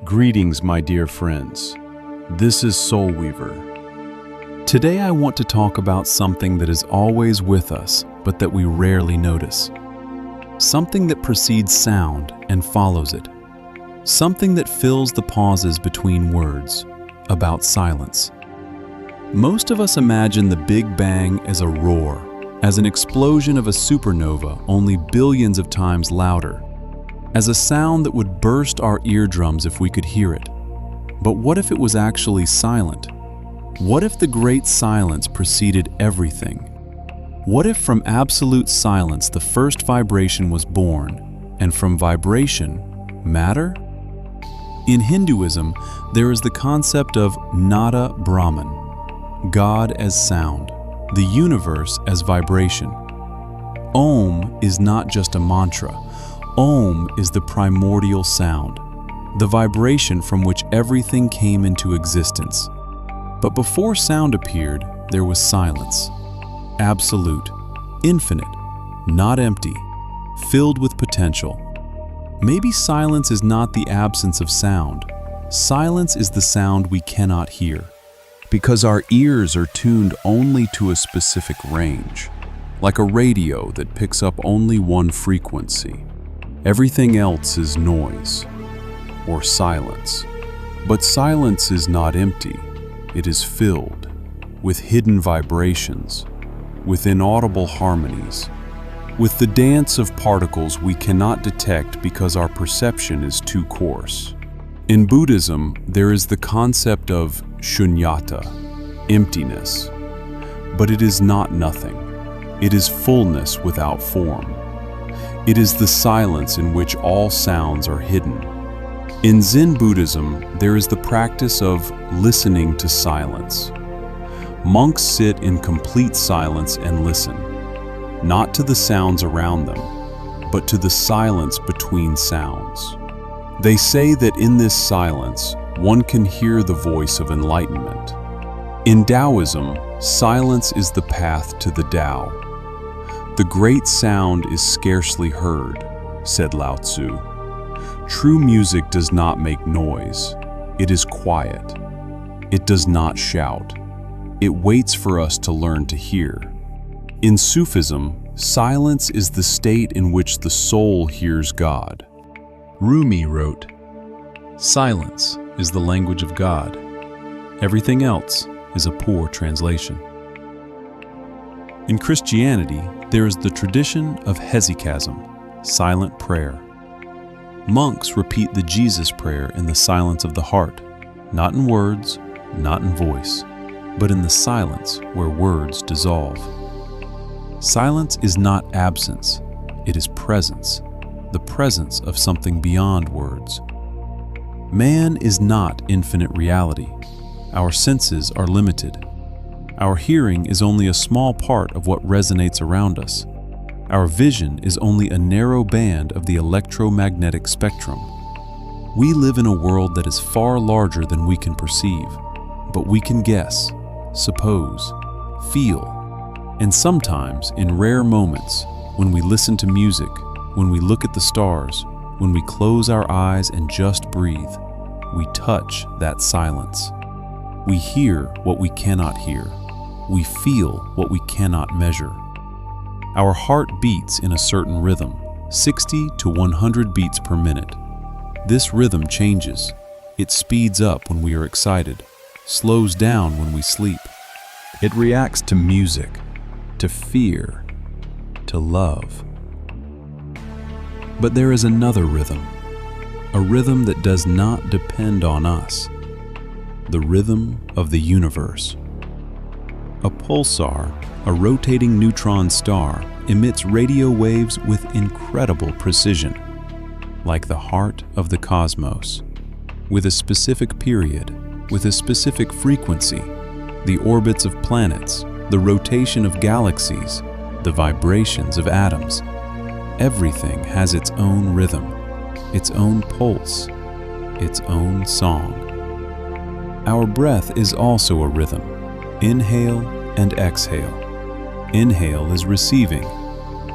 Greetings, my dear friends. This is SoulWeaver. Today I want to talk about something that is always with us, but that we rarely notice. Something that precedes sound and follows it. Something that fills the pauses between words, about silence. Most of us imagine the Big Bang as a roar, as an explosion of a supernova only billions of times louder, as a sound that would burst our eardrums if we could hear it. But what if it was actually silent? What if the great silence preceded everything? What if from absolute silence the first vibration was born, and from vibration, matter? In Hinduism, there is the concept of Nada Brahman, God as sound, the universe as vibration. Om is not just a mantra. Om is the primordial sound, the vibration from which everything came into existence. But before sound appeared, there was silence. Absolute, infinite, not empty, filled with potential. Maybe silence is not the absence of sound. Silence is the sound we cannot hear, because our ears are tuned only to a specific range, like a radio that picks up only one frequency. Everything else is noise, or silence. But silence is not empty. It is filled with hidden vibrations, with inaudible harmonies, with the dance of particles we cannot detect because our perception is too coarse. In Buddhism, there is the concept of shunyata, emptiness. But it is not nothing. It is fullness without form. It is the silence in which all sounds are hidden. In Zen Buddhism, there is the practice of listening to silence. Monks sit in complete silence and listen, not to the sounds around them, but to the silence between sounds. They say that in this silence, one can hear the voice of enlightenment. In Taoism, silence is the path to the Tao. The great sound is scarcely heard, said Lao Tzu. True music does not make noise. It is quiet. It does not shout. It waits for us to learn to hear. In Sufism, silence is the state in which the soul hears God. Rumi wrote, "Silence is the language of God. Everything else is a poor translation." In Christianity, there is the tradition of hesychasm, silent prayer. Monks repeat the Jesus prayer in the silence of the heart, not in words, not in voice, but in the silence where words dissolve. Silence is not absence, it is presence, the presence of something beyond words. Man is not infinite reality. Our senses are limited. Our hearing is only a small part of what resonates around us. Our vision is only a narrow band of the electromagnetic spectrum. We live in a world that is far larger than we can perceive, but we can guess, suppose, feel. And sometimes, in rare moments, when we listen to music, when we look at the stars, when we close our eyes and just breathe, we touch that silence. We hear what we cannot hear. We feel what we cannot measure. Our heart beats in a certain rhythm, 60 to 100 beats per minute. This rhythm changes. It speeds up when we are excited, slows down when we sleep. It reacts to music, to fear, to love. But there is another rhythm, a rhythm that does not depend on us, the rhythm of the universe. A pulsar, a rotating neutron star, emits radio waves with incredible precision, like the heart of the cosmos, with a specific period, with a specific frequency, the orbits of planets, the rotation of galaxies, the vibrations of atoms. Everything has its own rhythm, its own pulse, its own song. Our breath is also a rhythm. Inhale and exhale. Inhale is receiving.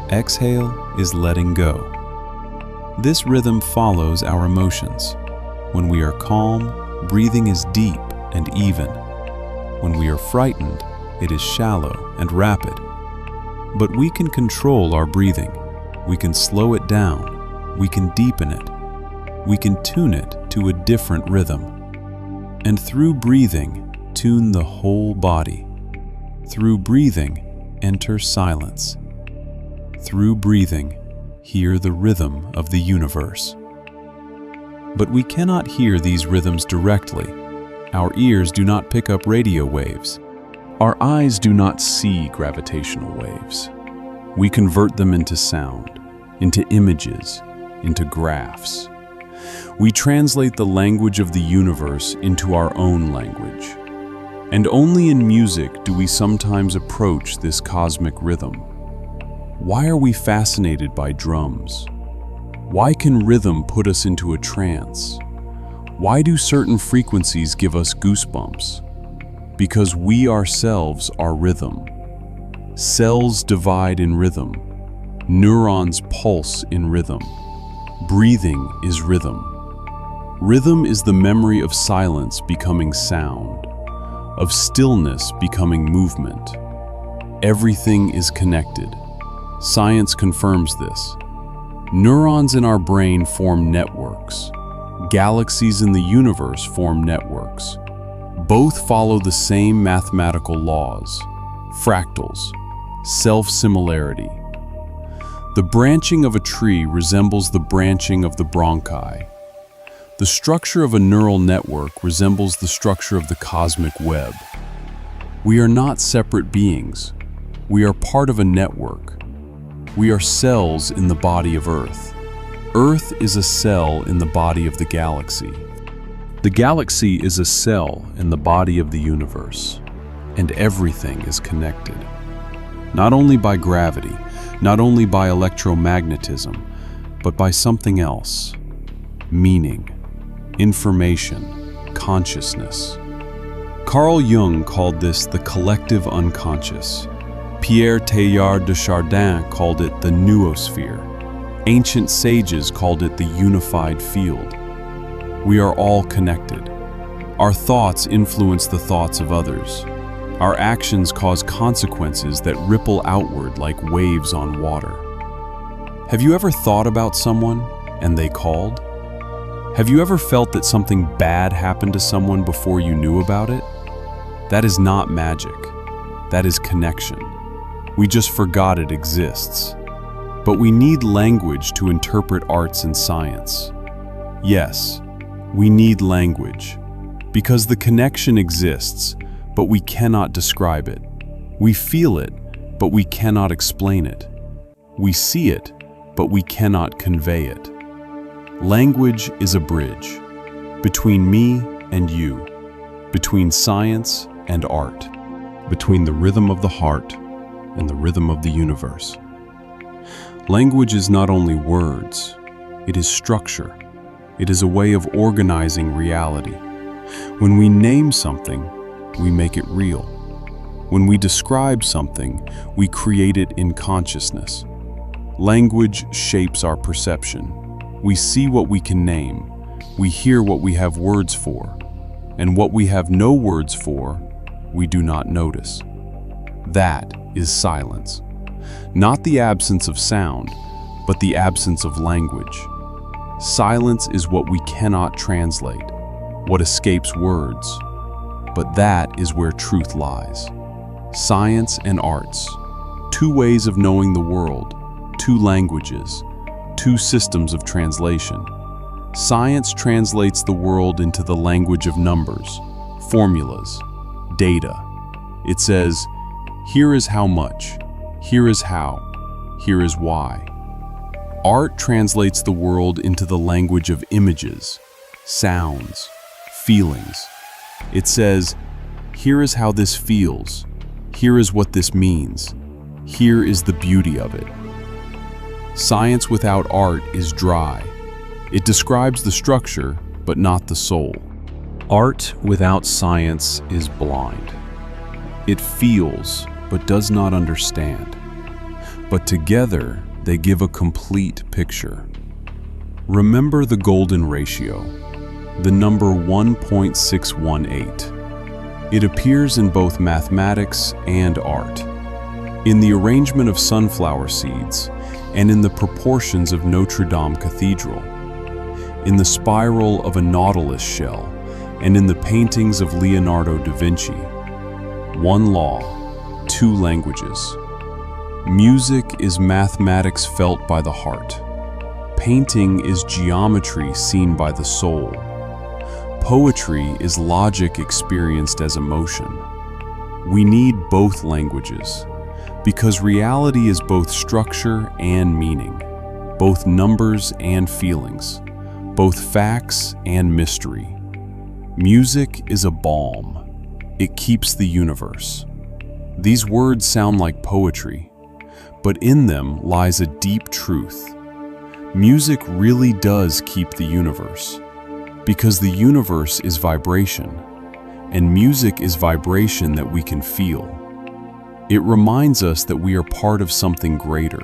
Exhale is letting go. This rhythm follows our emotions. When we are calm, breathing is deep and even. When we are frightened, it is shallow and rapid. But we can control our breathing. We can slow it down. We can deepen it. We can tune it to a different rhythm. And through breathing, tune the whole body. Through breathing, enter silence. Through breathing, hear the rhythm of the universe. But we cannot hear these rhythms directly. Our ears do not pick up radio waves. Our eyes do not see gravitational waves. We convert them into sound, into images, into graphs. We translate the language of the universe into our own language. And only in music do we sometimes approach this cosmic rhythm. Why are we fascinated by drums? Why can rhythm put us into a trance? Why do certain frequencies give us goosebumps? Because we ourselves are rhythm. Cells divide in rhythm. Neurons pulse in rhythm. Breathing is rhythm. Rhythm is the memory of silence becoming sound, of stillness becoming movement. Everything is connected. Science confirms this. Neurons in our brain form networks. Galaxies in the universe form networks. Both follow the same mathematical laws, fractals, self-similarity. The branching of a tree resembles the branching of the bronchi. The structure of a neural network resembles the structure of the cosmic web. We are not separate beings. We are part of a network. We are cells in the body of Earth. Earth is a cell in the body of the galaxy. The galaxy is a cell in the body of the universe, and everything is connected. Not only by gravity, not only by electromagnetism, but by something else. Meaning, information, consciousness. Carl Jung called this the collective unconscious. Pierre Teilhard de Chardin called it the noosphere. Ancient sages called it the unified field. We are all connected. Our thoughts influence the thoughts of others. Our actions cause consequences that ripple outward like waves on water. Have you ever thought about someone and they called? Have you ever felt that something bad happened to someone before you knew about it? That is not magic. That is connection. We just forgot it exists. But we need language to interpret arts and science. Yes, we need language, because the connection exists, but we cannot describe it. We feel it, but we cannot explain it. We see it, but we cannot convey it. Language is a bridge between me and you, between science and art, between the rhythm of the heart and the rhythm of the universe. Language is not only words, it is structure. It is a way of organizing reality. When we name something, we make it real. When we describe something, we create it in consciousness. Language shapes our perception. We see what we can name. We hear what we have words for. And what we have no words for, we do not notice. That is silence. Not the absence of sound, but the absence of language. Silence is what we cannot translate, what escapes words. But that is where truth lies. Science and arts, two ways of knowing the world, two languages, two systems of translation. Science translates the world into the language of numbers, formulas, data. It says, here is how much, here is how, here is why. Art translates the world into the language of images, sounds, feelings. It says, here is how this feels, here is what this means, here is the beauty of it. Science without art is dry. It describes the structure, but not the soul. Art without science is blind. It feels, but does not understand. But together, they give a complete picture. Remember the golden ratio. the number 1.618. It appears in both mathematics and art, in the arrangement of sunflower seeds, and in the proportions of Notre Dame Cathedral, in the spiral of a nautilus shell, and in the paintings of Leonardo da Vinci. One law, two languages. Music is mathematics felt by the heart. Painting is geometry seen by the soul. Poetry is logic experienced as emotion. We need both languages, because reality is both structure and meaning, both numbers and feelings, both facts and mystery. Music is a balm. It keeps the universe. These words sound like poetry, but in them lies a deep truth. Music really does keep the universe, because the universe is vibration, and music is vibration that we can feel. It reminds us that we are part of something greater,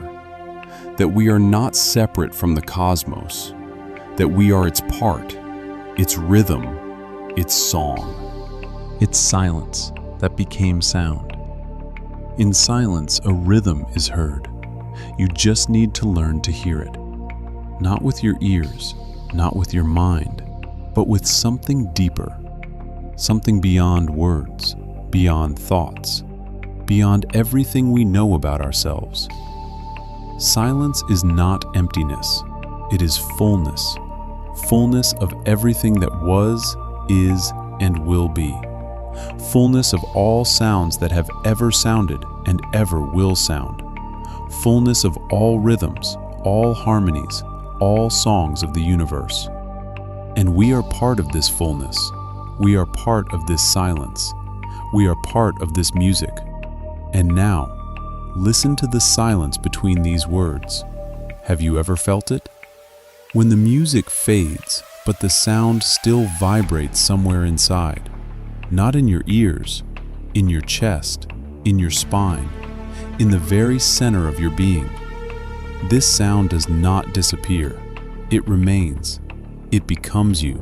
that we are not separate from the cosmos, that we are its part, its rhythm, its song. It's silence that became sound. In silence, a rhythm is heard. You just need to learn to hear it. Not with your ears, not with your mind, but with something deeper, something beyond words, beyond thoughts, beyond everything we know about ourselves. Silence is not emptiness, it is fullness, fullness of everything that was, is, and will be. Fullness of all sounds that have ever sounded and ever will sound. Fullness of all rhythms, all harmonies, all songs of the universe. And we are part of this fullness. We are part of this silence. We are part of this music. And now, listen to the silence between these words. Have you ever felt it? When the music fades, but the sound still vibrates somewhere inside. Not in your ears, in your chest, in your spine, in the very center of your being. This sound does not disappear. It remains. It becomes you.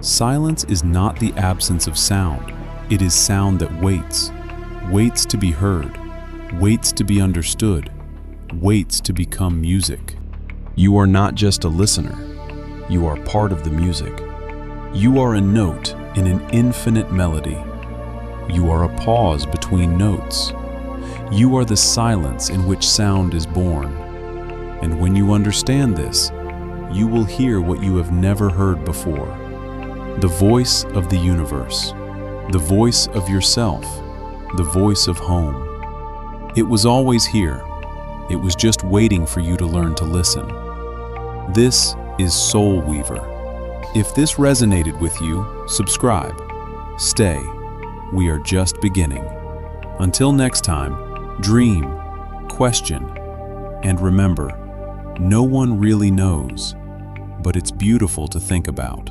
Silence is not the absence of sound. It is sound that waits, waits to be heard, waits to be understood, waits to become music. You are not just a listener. You are part of the music. You are a note in an infinite melody. You are a pause between notes. You are the silence in which sound is born. And when you understand this, you will hear what you have never heard before. The voice of the universe, the voice of yourself, the voice of home. It was always here. It was just waiting for you to learn to listen. This is SoulWeaver. If this resonated with you, subscribe. Stay. We are just beginning. Until next time, dream, question, and remember, no one really knows, but it's beautiful to think about.